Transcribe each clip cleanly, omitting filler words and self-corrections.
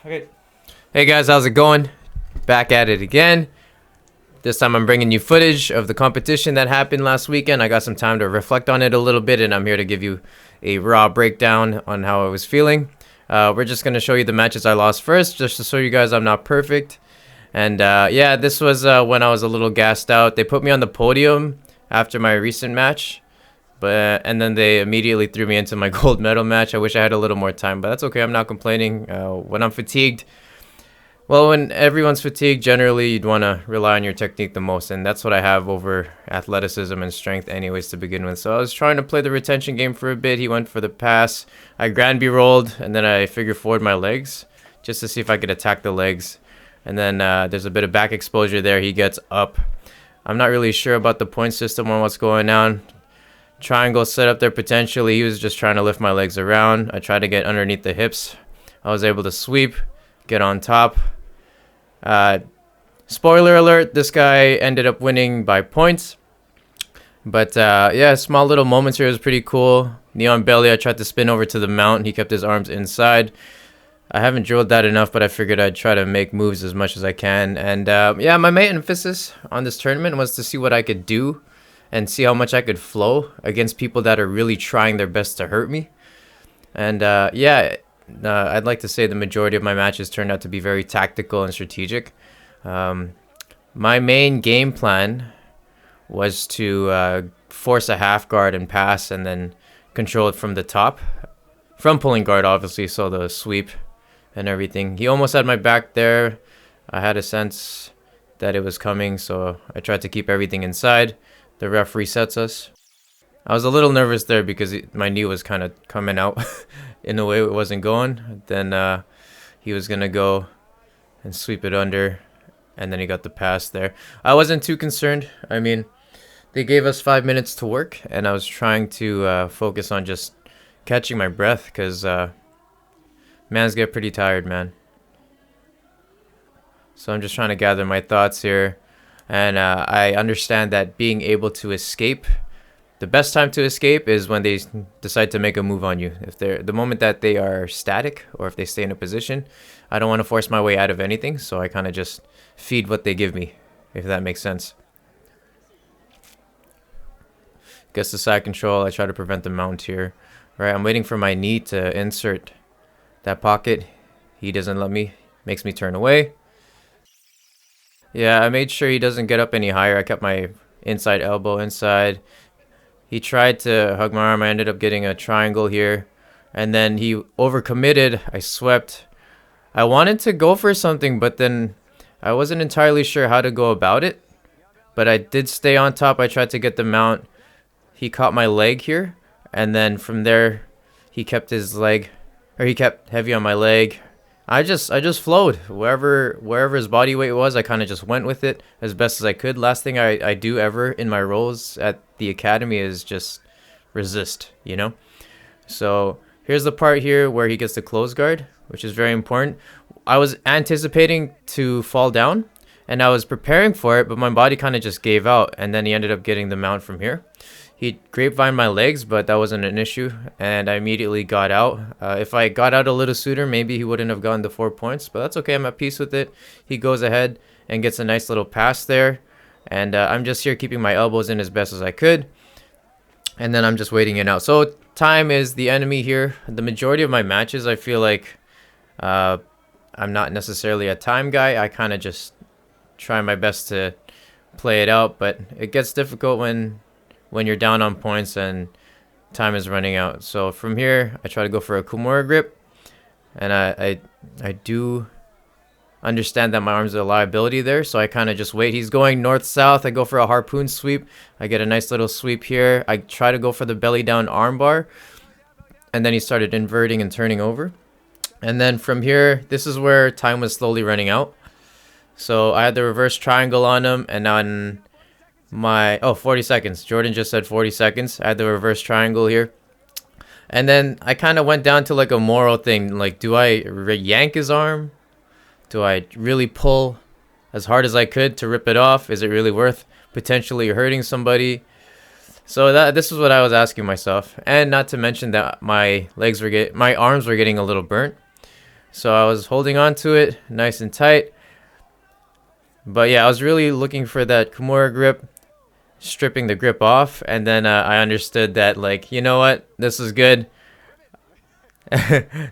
Okay. Hey guys, how's it going? Back at it again. This time I'm bringing you footage of the competition that happened last weekend. I got some time to reflect on it a little bit, and I'm here to give you a raw breakdown on how I was feeling. We're just going to show you the matches I lost first, just to show you guys I'm not perfect. And yeah, this was when I was a little gassed out. They put me on the podium after my recent match, and then they immediately threw me into my gold medal match. I wish I had a little more time, but that's okay. I'm not complaining. When I'm fatigued, well, when everyone's fatigued, generally you'd want to rely on your technique the most, and that's what I have over athleticism and strength anyways to begin with. So I was trying to play the retention game for a bit. He went for the pass. I Granby rolled, and then I figure forward my legs just to see if I could attack the legs. And then there's a bit of back exposure there. He gets up. I'm not really sure about the point system or what's going on. Triangle set up there potentially. He was just trying to lift my legs around. I tried to get underneath the hips. I was able to sweep, get on top. Spoiler alert, this guy ended up winning by points. But yeah, small little moments here was pretty cool. Knee on belly, I tried to spin over to the mount. He kept his arms inside. I haven't drilled that enough, but I figured I'd try to make moves as much as I can. And yeah, my main emphasis on this tournament was to see what I could do and see how much I could flow against people that are really trying their best to hurt me. And yeah, I'd like to say the majority of my matches turned out to be very tactical and strategic. My main game plan was to force a half guard and pass and then control it from the top. From pulling guard, obviously, so the sweep and everything. He almost had my back there. I had a sense that it was coming, so I tried to keep everything inside. The ref resets us. I was a little nervous there because my knee was kind of coming out in a way it wasn't going. Then he was going to go and sweep it under, and then he got the pass there. I wasn't too concerned. I mean, they gave us 5 minutes to work, and I was trying to focus on just catching my breath because mans get pretty tired, man. So I'm just trying to gather my thoughts here. And I understand that being able to escape, the best time to escape is when they decide to make a move on you. If they're the moment that they are static or if they stay in a position, I don't want to force my way out of anything. So I kind of just feed what they give me, if that makes sense. Gets the side control. I try to prevent the mount here. Right, I'm waiting for my knee to insert that pocket. He doesn't let me. Makes me turn away. Yeah, I made sure he doesn't get up any higher. I kept my inside elbow inside. He tried to hug my arm. I ended up getting a triangle here. And then he overcommitted. I swept. I wanted to go for something, but then I wasn't entirely sure how to go about it. But I did stay on top. I tried to get the mount. He caught my leg here. And then from there, he kept his leg, or he kept heavy on my leg. I just flowed wherever his body weight was. I kind of just went with it as best as I could. Last thing I do ever in my roles at the academy is just resist, you know. So here's the part here where he gets the close guard, which is very important. I was anticipating to fall down, and I was preparing for it, but my body kind of just gave out, and then he ended up getting the mount from here. He grapevined my legs, but that wasn't an issue, and I immediately got out. If I got out a little sooner, maybe he wouldn't have gotten the 4 points, but that's okay. I'm at peace with it. He goes ahead and gets a nice little pass there, and I'm just here keeping my elbows in as best as I could, and then I'm just waiting it out. So time is the enemy here. The majority of my matches, I feel like I'm not necessarily a time guy. I kind of just try my best to play it out, but it gets difficult when you're down on points and time is running out. So from here, I try to go for a Kimura grip, and I do understand that my arms are a liability there, so I kind of just wait. He's going north-south. I go for a harpoon sweep. I get a nice little sweep here. I try to go for the belly down armbar, and then he started inverting and turning over. And then from here, this is where time was slowly running out. So I had the reverse triangle on him, and on my 40 seconds. Jordan just said 40 seconds. I had the reverse triangle here. And then I kind of went down to like a moral thing. Like, do I yank his arm? Do I really pull as hard as I could to rip it off? Is it really worth potentially hurting somebody? So this is what I was asking myself. And not to mention that my arms were getting a little burnt. So I was holding on to it nice and tight. But yeah, I was really looking for that Kimura grip, stripping the grip off, and then I understood that, like, you know what, this is good.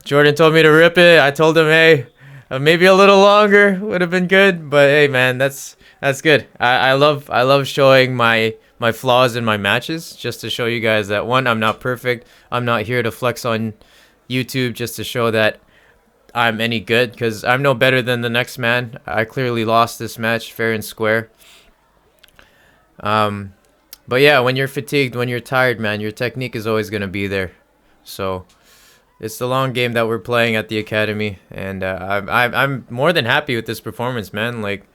Jordan told me to rip it. I told him, hey, maybe a little longer would have been good, but hey, man, that's good. I love showing my flaws in my matches, just to show you guys that, one, I'm not perfect. I'm not here to flex on YouTube just to show that I'm any good, because I'm no better than the next man. I clearly lost this match fair and square. But yeah, when you're fatigued, when you're tired, man, your technique is always gonna be there. So it's the long game that we're playing at the academy, and I'm more than happy with this performance, man. Like,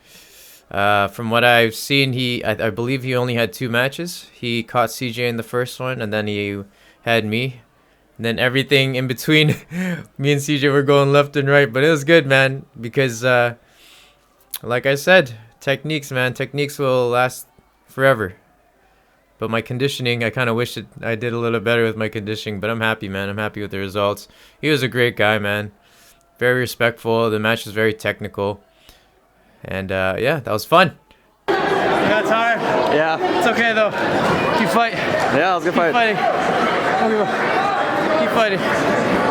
from what I've seen, I believe he only had 2 matches. He caught CJ in the first one, and then he had me. And then everything in between, me and CJ were going left and right. But it was good, man, because like I said, techniques, man. Techniques will last forever. But my conditioning, I kind of wish I did a little better with my conditioning. But I'm happy, man. I'm happy with the results. He was a great guy, man. Very respectful. The match was very technical. And yeah, that was fun. You got tired? Yeah. It's okay, though. Keep fighting. Yeah, it was a good fight. Keep fighting. Keep fighting.